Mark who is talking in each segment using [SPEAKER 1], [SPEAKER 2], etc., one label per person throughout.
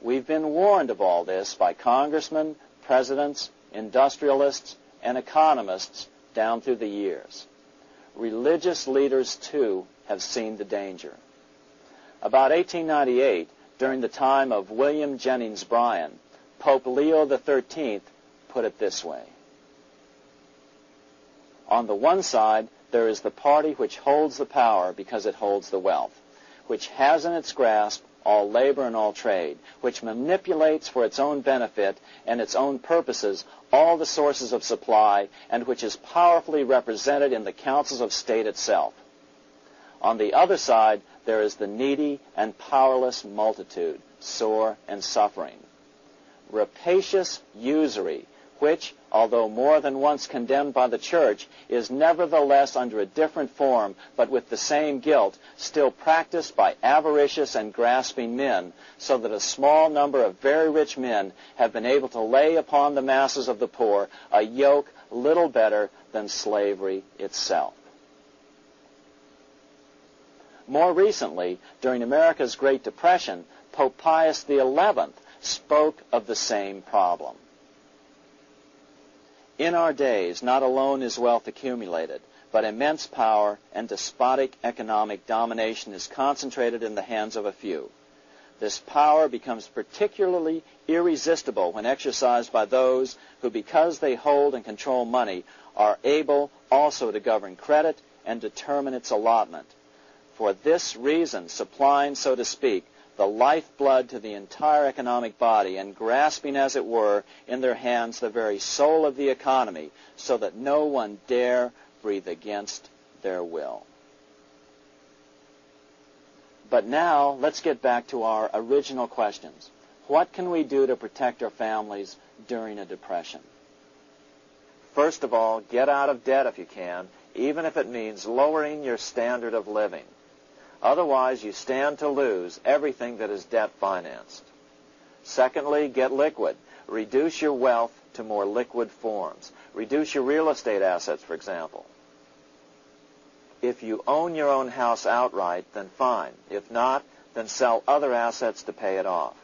[SPEAKER 1] We've been warned of all this by congressmen, presidents, industrialists, and economists down through the years. Religious leaders, too, have seen the danger. About 1898, during the time of William Jennings Bryan, Pope Leo XIII put it this way: on the one side, there is the party which holds the power because it holds the wealth, which has in its grasp all labor and all trade, which manipulates for its own benefit and its own purposes all the sources of supply, and which is powerfully represented in the councils of state itself. On the other side, there is the needy and powerless multitude, sore and suffering. Rapacious usury, which, although more than once condemned by the Church, is nevertheless under a different form, but with the same guilt, still practiced by avaricious and grasping men, so that a small number of very rich men have been able to lay upon the masses of the poor a yoke little better than slavery itself. More recently, during America's Great Depression, Pope Pius XI spoke of the same problem. In our days, not alone is wealth accumulated, but immense power and despotic economic domination is concentrated in the hands of a few. This power becomes particularly irresistible when exercised by those who, because they hold and control money, are able also to govern credit and determine its allotment. For this reason, supplying, so to speak, the lifeblood to the entire economic body, and grasping, as it were, in their hands the very soul of the economy, so that no one dare breathe against their will. But now, let's get back to our original questions. What can we do to protect our families during a depression? First of all, get out of debt if you can, even if it means lowering your standard of living. Otherwise, you stand to lose everything that is debt-financed. Secondly, get liquid. Reduce your wealth to more liquid forms. Reduce your real estate assets, for example. If you own your own house outright, then fine. If not, then sell other assets to pay it off.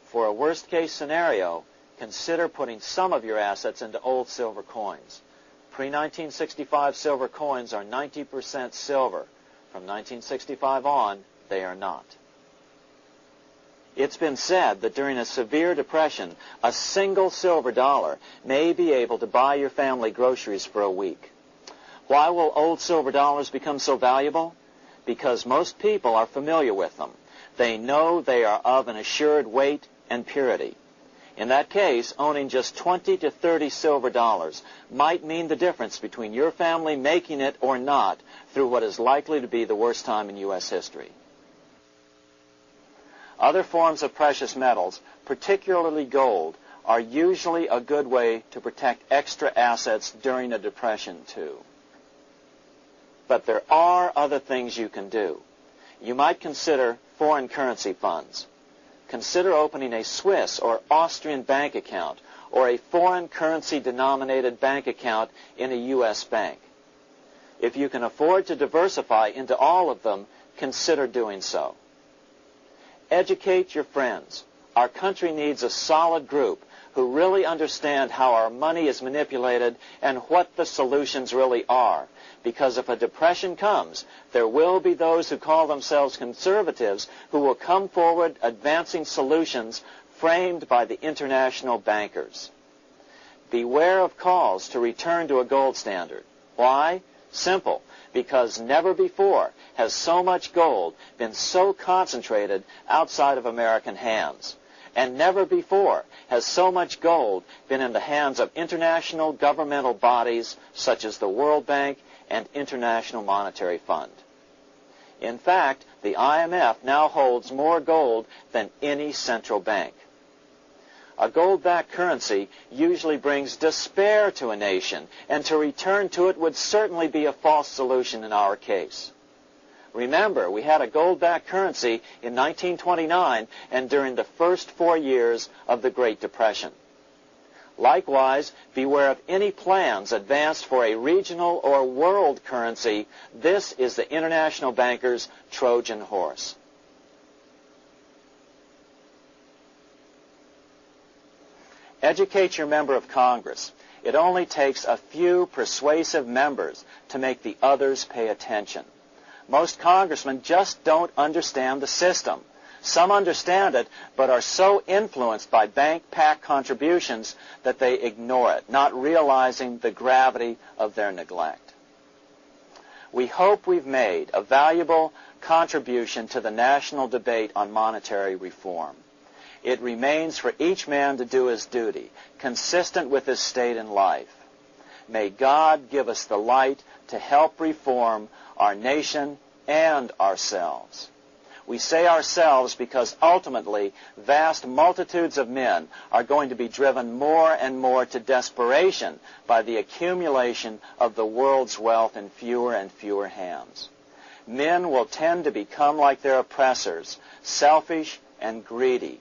[SPEAKER 1] For a worst-case scenario, consider putting some of your assets into old silver coins. Pre-1965 silver coins are 90% silver. From 1965 on, they are not. It's been said that during a severe depression, a single silver dollar may be able to buy your family groceries for a week. Why will old silver dollars become so valuable? Because most people are familiar with them. They know they are of an assured weight and purity. In that case, owning just 20 to 30 silver dollars might mean the difference between your family making it or not through what is likely to be the worst time in U.S. history. Other forms of precious metals, particularly gold, are usually a good way to protect extra assets during a depression, too. But there are other things you can do. You might consider foreign currency funds. Consider opening a Swiss or Austrian bank account or a foreign currency denominated bank account in a U.S. bank. If you can afford to diversify into all of them, consider doing so. Educate your friends. Our country needs a solid group who really understand how our money is manipulated and what the solutions really are. Because if a depression comes, there will be those who call themselves conservatives who will come forward advancing solutions framed by the international bankers. Beware of calls to return to a gold standard. Why? Simple. Because never before has so much gold been so concentrated outside of American hands. And never before has so much gold been in the hands of international governmental bodies such as the World Bank and International Monetary Fund. In fact, the IMF now holds more gold than any central bank. A gold-backed currency usually brings despair to a nation, and to return to it would certainly be a false solution in our case. Remember, we had a gold-backed currency in 1929 and during the first 4 years of the Great Depression. Likewise, beware of any plans advanced for a regional or world currency. This is the international bankers' Trojan horse. Educate your member of Congress. It only takes a few persuasive members to make the others pay attention. Most congressmen just don't understand the system. Some understand it, but are so influenced by bank PAC contributions that they ignore it, not realizing the gravity of their neglect. We hope we've made a valuable contribution to the national debate on monetary reform. It remains for each man to do his duty, consistent with his state in life. May God give us the light to help reform our nation and ourselves. We say ourselves because ultimately vast multitudes of men are going to be driven more and more to desperation by the accumulation of the world's wealth in fewer and fewer hands. Men will tend to become like their oppressors, selfish and greedy.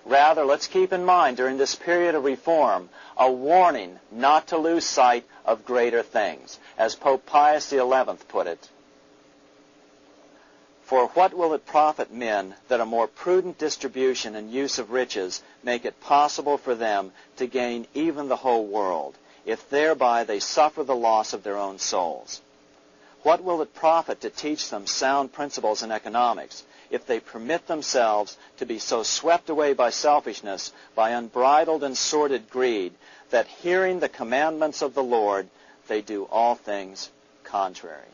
[SPEAKER 1] Rather, let's keep in mind during this period of reform a warning not to lose sight of greater things. As Pope Pius XI put it, "For what will it profit men that a more prudent distribution and use of riches make it possible for them to gain even the whole world, if thereby they suffer the loss of their own souls? What will it profit to teach them sound principles in economics if they permit themselves to be so swept away by selfishness, by unbridled and sordid greed, that hearing the commandments of the Lord, they do all things contrary?"